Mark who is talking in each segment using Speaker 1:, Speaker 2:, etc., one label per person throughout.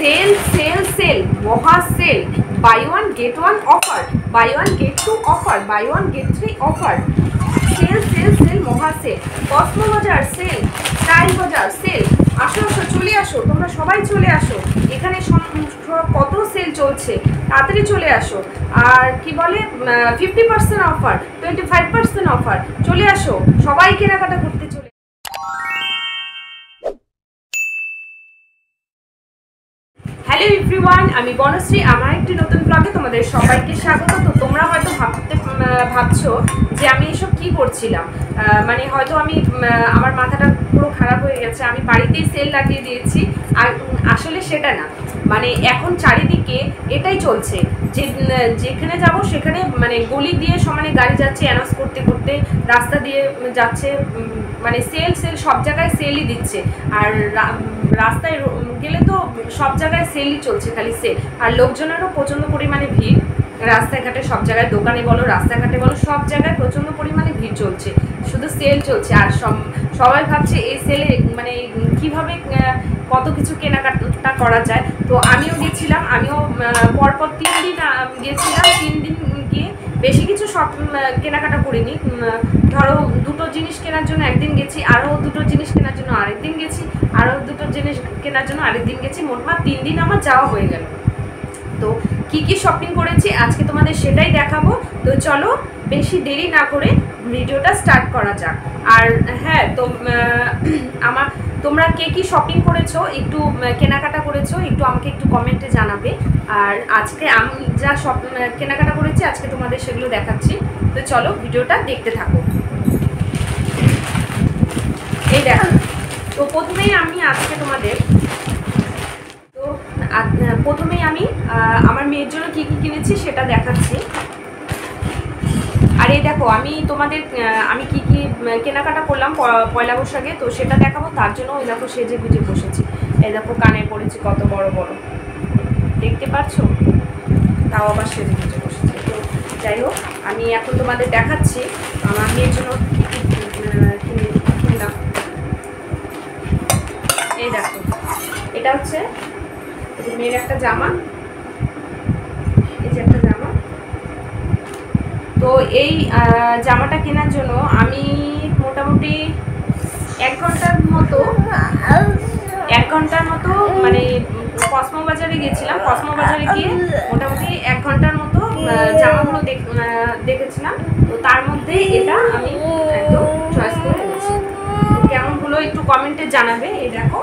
Speaker 1: Sell sale sale, মহা sale, buy one get one offer, buy one get two offer, buy one get three offer, sale sale sale, মহা sale, Cosmo Bazaar sale, Style Bazaar sale. আসো আসো, চলে আসো, তোমরা সবাই চলে আসো, এখানে কত সেল চলছে, তাড়াতাড়ি চলে আসো। আর কি বলে 50% অফার, 25% অফার, চলে আসো সবাই কেনাকাটা করতে চলে। হ্যালো এভরিওয়ান, আমি বনশ্রী, আমার একটি নতুন ব্লগে তোমাদের সবাইকে স্বাগত। তো তোমরা হয়তো ভাবছো যে আমি এসব কি করছিলাম, মানে হয়তো আমি আমার মাথাটা পুরো খারাপ হয়ে গেছে, আমি বাড়িতেই সেল লাগিয়ে দিয়েছি। আর আসলে সেটা না, মানে এখন চারিদিকে এটাই চলছে যে যেখানে যাব সেখানে মানে গলি দিয়ে সমানে গাড়ি যাচ্ছে অ্যানাউন্স করতে করতে, রাস্তা দিয়ে যাচ্ছে, মানে সেল সেল, সব জায়গায় সেলই দিচ্ছে। আর রাস্তায় গেলে তো সব জায়গায় সেলই চলছে, খালি সেল। আর লোকজনেরও প্রচণ্ড পরিমাণে ভিড়, রাস্তাঘাটে সব জায়গায়, দোকানে বলো রাস্তাঘাটে বলো সব জায়গায় প্রচণ্ড পরিমাণে ভিড় চলছে, শুধু সেল চলছে। আর সবাই ভাবছে এই সেলে মানে কিভাবে কত কিছু কেনাকাটা করা যায়। তো আমিও গেছিলাম, আমিও পরপর 3 দিন গেছিলাম, 3 দিন গিয়ে বেশি কিছু সব কেনাকাটা করিনি। ধরো দুটো জিনিস কেনার জন্য একদিন গেছি, আরও দুটো জিনিস কেনার জন্য আরেকদিন গেছি, আরও দুটো জিনিস কেনার জন্য আরেকদিন গেছি, মোটমাট 3 দিন আমার যাওয়া হয়ে গেল। তো কি কি শপিং করেছি আজকে তোমাদের সেটাই দেখাবো। তো চলো বেশি দেরি না করে ভিডিওটা স্টার্ট করা যাক। আর হ্যাঁ, তো তোমরা কে কি শপিং করেছো, একটু কেনাকাটা করেছো, একটু আমাকে একটু কমেন্টে জানাবে। আর আজকে আমি যা কেনাকাটা করেছি আজকে তোমাদের সেগুলো দেখাচ্ছি। তো চলো ভিডিওটা দেখতে থাকো। এই দেখো, তো প্রথমেই আমি আজকে তোমাদের প্রথমেই আমি আমার মেয়ের জন্য কী কী কিনেছি সেটা দেখাচ্ছি। আর এই দেখো, আমি তোমাদের আমি কি কি কেনাকাটা করলাম পয়লা বৈশাখে, তো সেটা দেখাবো। তার জন্য ওই দেখো সেজে গুজে বসেছি। এই দেখো কানে পড়েছি কত বড় বড়, দেখতে পাচ্ছ, তাও আবার সেজে গুজে বসেছি। তো যাই হোক, আমি এখন তোমাদের দেখাচ্ছি আমার মেয়ের জন্য কী কিনলাম। এই দেখো, এটা হচ্ছে মেয়ের একটা জামা, এই যে একটা জামা। তো এই জামাটা কেনার জন্য আমি মোটামুটি 1 ঘন্টার মতো মানে কসমো বাজারে গেছিলাম। কসমো বাজারে গিয়ে মোটামুটি 1 ঘন্টার মতো জামাগুলো দেখেছিলাম। তো তার মধ্যে এটা আমি একদম চয়েস করে এনেছি। কেমন হলো একটু কমেন্টে জানাবে। এই দেখো,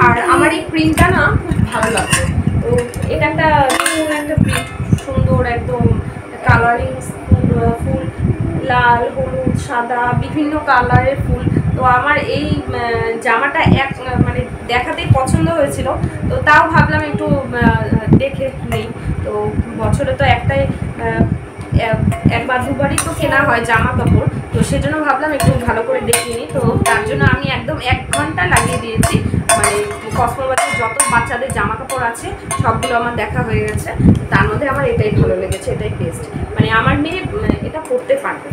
Speaker 1: আর আমার এই প্রিন্টটা না খুব ভালো লাগলো। তো এটা একটা প্রিন্ট, সুন্দর একদম কালারিং ফুল, লাল, হলুদ, সাদা, বিভিন্ন কালারের ফুল। তো আমার এই জামাটা মানে দেখাতেই পছন্দ হয়েছিল। তো তাও ভাবলাম একটু দেখে নেই। তো বছরে তো একবার দুবারই তো কেনা হয় জামা কাপড়, তো সেজন্য ভাবলাম একটু ভালো করে দেখে নিই। তো তার জন্য আমি একদম 1 ঘন্টা লাগিয়ে দিয়েছি। মানে কসমো বাজারে যত বাচ্চাদের জামা কাপড় আছে সবগুলো আমার দেখা হয়ে গেছে। তার মধ্যে আমার এটাই ভালো লেগেছে, এটাই বেস্ট, মানে আমার মেয়ে এটা পরতে পারবে।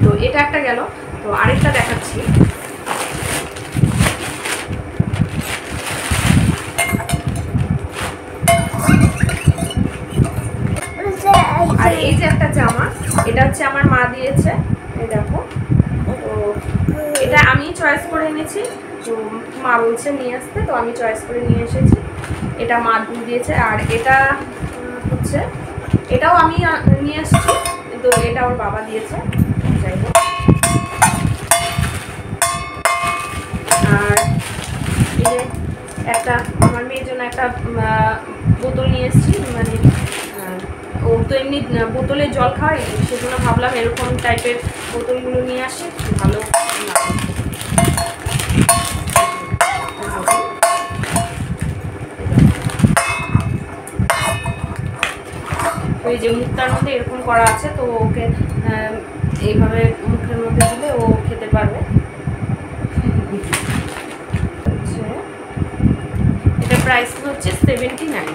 Speaker 1: তো এটা একটা গেল। তো আরেকটা দেখাচ্ছি। আর এই যে একটা জামা, এটা হচ্ছে আমার মা দিয়েছে। এই দেখো, তো এটা আমি চয়েস করে এনেছি। তো মা বলছে নিয়ে আসতে, তো আমি চয়েস করে নিয়ে এসেছি। এটা মা দিয়েছে। আর এটা হচ্ছে, এটাও আমি নিয়ে আসছি, তো এটা ওর বাবা দিয়েছে। যাই হোক, আর এই যে একটা আমার মেয়ের জন্য একটা বোতল নিয়ে এসেছি। মানে ও তো এমনি বোতলে জল খায়, সেজন্য ভাবলাম এরকম টাইপের বোতলগুলো নিয়ে আসি, ভালো লাগে। ওই যে মুখটার মধ্যে এরকম করা আছে, তো ওকে এইভাবে মুখের মধ্যে দিলে ও খেতে পারবে। এটা প্রাইস হচ্ছে 79।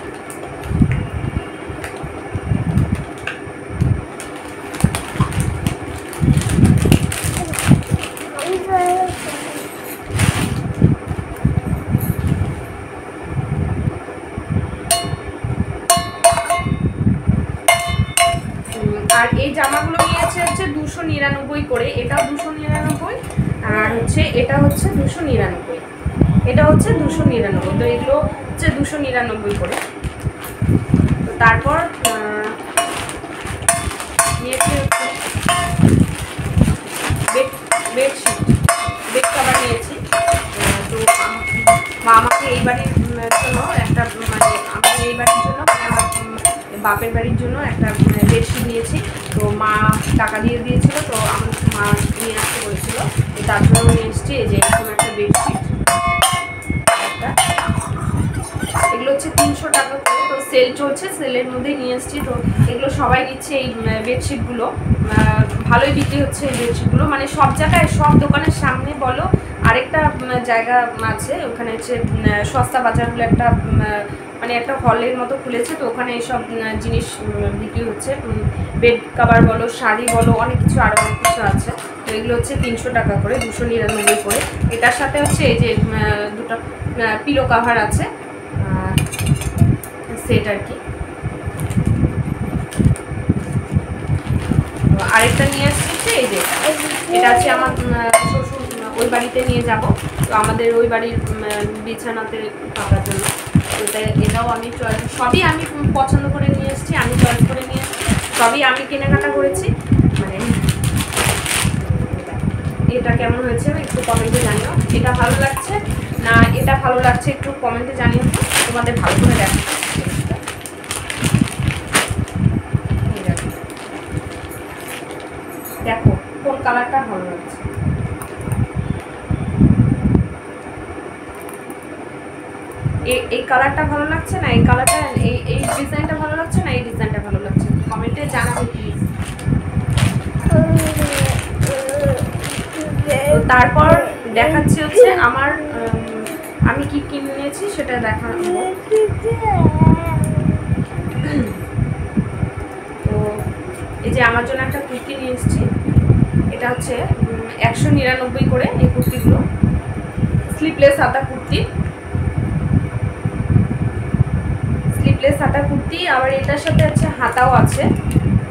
Speaker 1: আর এই জামাগুলো নিয়েছে হচ্ছে 299 করে, এটাও 299, আর হচ্ছে এটা হচ্ছে 299, এটা হচ্ছে 299, তো এগুলো হচ্ছে 299 করে। তো তারপর নিয়েছি বেডশিট, বেড কভার নিয়েছি। তো মা আমাকে এই বাড়ির জন্য একটা, মানে আমি এই বাড়ির জন্য আমার বাপের বাড়ির জন্য একটা বেডশিট নিয়েছি। তো মা টাকা দিয়ে দিয়েছিল, তো আমার মা নিয়ে আসতে বলেছিল, তো তার জন্য নিয়ে এসেছি। এই যে এরকম একটা বেডশিট, একটা এগুলো হচ্ছে 300 টাকা করে, তো সেল চলছে, সেলের মধ্যেই নিয়ে এসেছি। তো এগুলো সবাই নিচ্ছে এই বেডশিটগুলো, ভালোই বিক্রি হচ্ছে এই বেডশিটগুলো, মানে সব জায়গায়, সব দোকানের সামনে বলো। আরেকটা জায়গা আছে ওখানে হচ্ছে সস্তা বাজার বলে একটা, মানে একটা হলের মতো খুলেছে, তো ওখানে এইসব জিনিস বিক্রি হচ্ছে, বেড কাভার বলো, শাড়ি বলো, অনেক কিছু, আরও অনেক কিছু আছে। তো এগুলো হচ্ছে 300 টাকা করে, 299 করে। এটার সাথে হচ্ছে এই যে দুটো পিলো কাভার আছে, সেট আর কি। আরেকটা নিয়ে আসছে এই যে, এটা আছে আমার শ্বশুর ওই বাড়িতে নিয়ে যাব, তো আমাদের ওই বাড়ির বিছানাতে পাতার জন্য। এটাও আমি সবই আমি পছন্দ করে নিয়ে এসেছি, আমি চয়েস করে নিয়ে এসেছি, সবই আমি কেনাকাটা করেছি। মানে এটা কেমন হয়েছে একটু কমেন্টে জানিও, এটা ভালো লাগছে না এটা ভালো লাগছে একটু কমেন্টে জানিও, তোমাদের ভালো করে দেখো। দেখো কোন কালারটা ভালো লাগছে, এই কালারটা ভালো লাগছে না, এই কালারটা, এই ডিজাইনটা ভালো লাগছে না, এই ডিজাইনটা ভালো লাগছে, কমেন্টে জানাবে প্লিজ। তো তারপর দেখাচ্ছি হচ্ছে আমার আমি কি কিনেছি সেটা দেখাবো। তো এই যে আমার জন্য একটা কুর্তি নিয়ে এসেছি, এটা হচ্ছে 199 করে এই কুর্তিগুলো, স্লিভলেস হাতা কুর্তি, স্লিভলেস হাতা কুর্তি। আবার এটার সাথে হচ্ছে হাতাও আছে,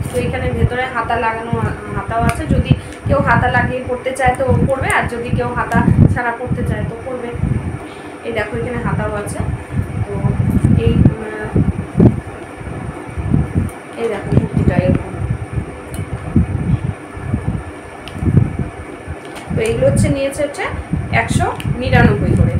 Speaker 1: তো এখানে ভেতরে হাতা লাগানো, হাতাও আছে, যদি কেউ হাতা লাগিয়ে পরতে চায় তো পরবে, আর যদি কেউ হাতা ছাড়া পরতে চায় তো পরবে। এই দেখো এখানে হাতাও আছে। তো এই দেখো কুর্তিটা এরকম। তো এইগুলো হচ্ছে নিয়েছে হচ্ছে 199 করে।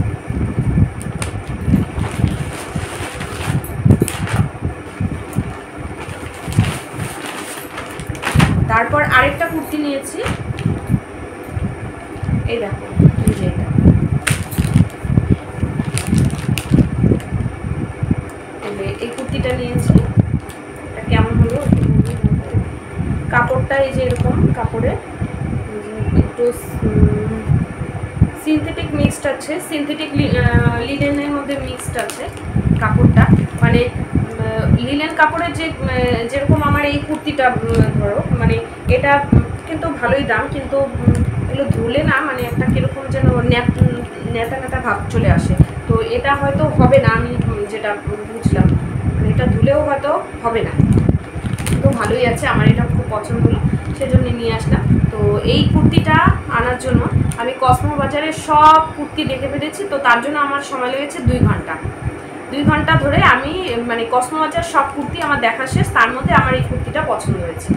Speaker 1: তারপর আরেকটা কুর্তি নিয়েছি, এই দেখো এই যে এটা, এই কুর্তিটা নিয়েছি, এটা কেমন হলো কাপড়টা, এই যে এরকম কাপড়ে একটু সিনথেটিক মিক্সড আছে, সিনথেটিক লিনেনের মধ্যে মিক্সড আছে কাপড়টা, মানে লিনেন কাপড়ের যে যেরকম আমার এই কুর্তিটা ধরো, মানে এটা কিন্তু ভালোই দাম, কিন্তু এগুলো ধুলে না মানে একটা কীরকম যেন নেতা নেতা ভাব চলে আসে, তো এটা হয়তো হবে না, আমি যেটা বুঝলাম, মানে এটা ধুলেও হয়তো হবে না, তো ভালোই আছে, আমার এটা খুব পছন্দ হলো, সেজন্য নিয়ে আসলাম। তো এই কুর্তিটা আনার জন্য আমি কসমো বাজারে সব কুর্তি দেখে ফেলেছি, তো তার জন্য আমার সময় লেগেছে 2 ঘন্টা। 2 ঘন্টা ধরে আমি মানে কসমো বাজার সব কুর্তি আমার দেখা শেষ, তার মধ্যে আমার এই কুর্তিটা পছন্দ হয়েছে।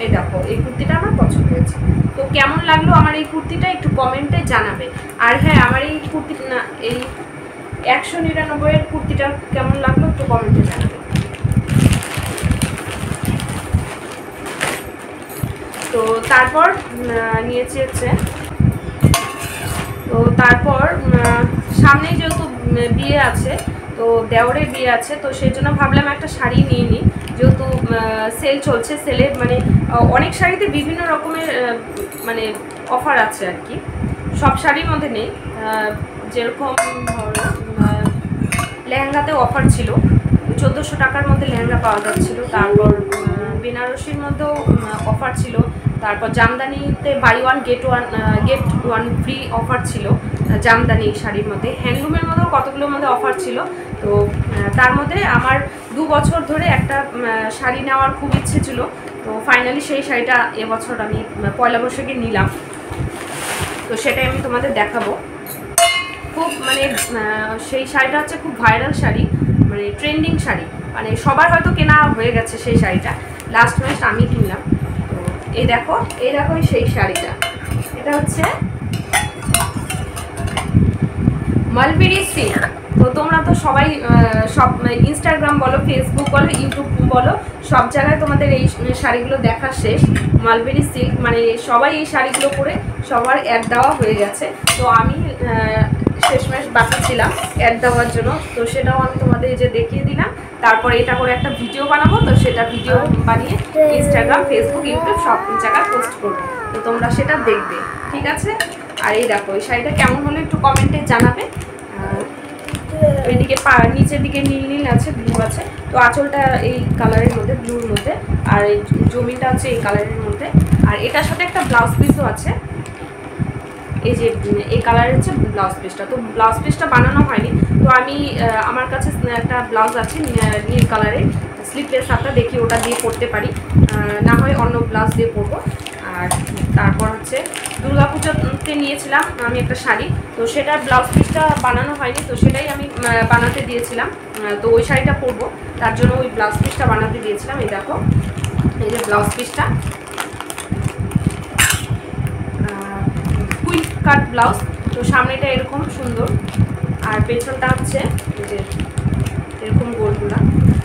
Speaker 1: এই দেখো এই কুর্তিটা আমার পছন্দ হয়েছে। তো কেমন লাগলো আমার এই কুর্তিটা একটু কমেন্টে জানাবে। আর হ্যাঁ, আমার এই কুর্তি না, এই 199 এর কুর্তিটা কেমন লাগলো একটু কমেন্টে জানাবে। তো তারপর নিয়েছি হচ্ছে, তো তারপর সামনেই যেহেতু বিয়ে আছে, তো দেওরের বিয়ে আছে, তো সেই জন্য ভাবলাম একটা শাড়ি নিয়ে নিই, যেহেতু সেল চলছে, সেলে মানে অনেক শাড়িতে বিভিন্ন রকমের মানে অফার আছে আর কি, সব শাড়ির মধ্যে নেই। যেরকম ধরো লেহেঙ্গাতেও অফার ছিল, 1400 টাকার মধ্যে লেহেঙ্গা পাওয়া যাচ্ছিল, তারপর বেনারসির মধ্যেও অফার ছিল, তারপর জামদানিতে বাই 1 গেট 1 ফ্রি অফার ছিল জামদানি শাড়ির মধ্যে। হ্যান্ডলুমের মধ্যেও কতগুলোর মধ্যে অফার ছিল। তো তার মধ্যে আমার 2 বছর ধরে একটা শাড়ি নেওয়ার খুব ইচ্ছে ছিল। তো ফাইনালি সেই শাড়িটা এবছর আমি পয়লা বৈশাখে নিলাম। তো সেটাই আমি তোমাদের দেখাবো। খুব মানে সেই শাড়িটা হচ্ছে খুব ভাইরাল শাড়ি, মানে ট্রেন্ডিং শাড়ি, মানে সবার হয়তো কেনা হয়ে গেছে সেই শাড়িটা। লাস্ট মাস আমি কিনলাম। তো এই দেখো সেই শাড়িটা। এটা হচ্ছে মালবেরি সিল্ক। তো তোমরা তো সবাই সব ইনস্টাগ্রাম বলো, ফেসবুক বলো, ইউটিউব বলো, সব জায়গায় তোমাদের এই শাড়িগুলো দেখা শেষ। মালবেরি সিল্ক, মানে সবাই এই শাড়িগুলো পরে সবার অ্যাড দেওয়া হয়ে গেছে। তো আমি শেষমেশ বাকি ছিলাম অ্যাড দেওয়ার জন্য। তো সেটাও আমি তোমাদের যে দেখিয়ে দিলাম। তারপরে এটা করে একটা ভিডিও বানাবো। তো সেটা ভিডিও বানিয়ে ইনস্টাগ্রাম, ফেসবুক, ইউটিউব সব জায়গায় পোস্ট করবো। তো তোমরা সেটা দেখবে, ঠিক আছে? আর এই দেখো এই শাড়িটা কেমন হলো একটু কমেন্টে জানাবে। এদিকে নিচের দিকে নীল নীল আছে, ব্লু আছে। তো আঁচলটা এই কালারের মধ্যে, ব্লুর মধ্যে, আর এই জমিটা আছে এই কালারের মধ্যে। আর এটার সাথে একটা ব্লাউজ পিসও আছে, এই যে এই কালারের হচ্ছে ব্লাউজ পিসটা। তো ব্লাউজ পিসটা বানানো হয়নি। তো আমি আমার কাছে একটা ব্লাউজ আছে নীল কালারের, স্লিভলেস হাতা, দেখি ওটা দিয়ে পরতে পারি, না হয় অন্য ব্লাউজ দিয়ে পরবো। আর তারপর হচ্ছে দুর্গাপুজোতে নিয়েছিলাম আমি একটা শাড়ি। তো সেটার ব্লাউজ পিসটা বানানো হয়নি। তো সেটাই আমি বানাতে দিয়েছিলাম। তো ওই শাড়িটা পরবো, তার জন্য ওই ব্লাউজ পিসটা বানাতে দিয়েছিলাম। এই দেখো এই যে ব্লাউজ পিসটা, কুইক কাট ব্লাউজ। তো সামনেটা এরকম সুন্দর, আর পেছনটা হচ্ছে যে এরকম গোলগুলা।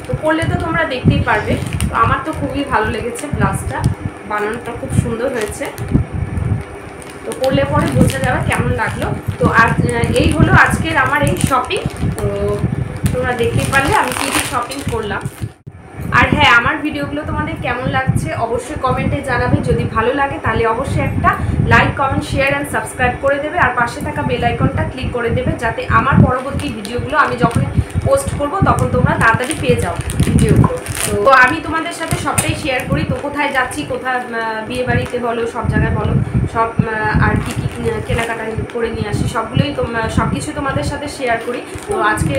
Speaker 1: তো পরলে তো তোমরা দেখতেই পারবে। তো আমার তো খুবই ভালো লেগেছে, ব্লাউজটা বানানোটা খুব সুন্দর হয়েছে। তো পরলে পরে বোঝা যাবে কেমন লাগলো। তো আর এই হলো আজকের আমার এই শপিং। তো তোমরা দেখতেই পারলে আমি কী কী শপিং করলাম। আর হ্যাঁ, আমার ভিডিওগুলো তোমাদের কেমন লাগছে অবশ্যই কমেন্টে জানাবে। যদি ভালো লাগে তাহলে অবশ্যই একটা like, comment, share and subscribe করে দেবে। আর পাশে থাকা বেল আইকনটা ক্লিক করে দেবে, যাতে আমার পরবর্তী ভিডিওগুলো আমি যখন পোস্ট করব তখন তোমরা তাড়াতাড়ি পেয়ে যাও ভিডিওগুলো। তো আমি তোমাদের সাথে সবটাই শেয়ার করি। তো কোথায় যাচ্ছি, কোথায় বিয়ে বাড়িতে বলো, সব জায়গায় বলো, সব আর কী কী কেনাকাটা করে নিয়ে আসি সবগুলোই সব কিছু তোমাদের সাথে শেয়ার করি। তো আজকে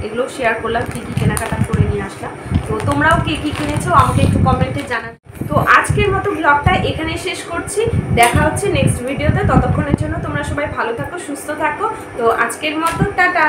Speaker 1: এগুলো শেয়ার করলাম, কী কী কেনাকাটা করে নিয়ে আসলাম। তো তোমরাও কে কী কিনেছো আমাকে একটু কমেন্টে জানাবে। তো আজকের মতো ব্লগটা এখানেই শেষ করছি। দেখা হচ্ছে নেক্সট ভিডিওতে। ততক্ষণের জন্য তোমরা সবাই ভালো থাকো, সুস্থ থাকো। তো আজকের মতো টাটা।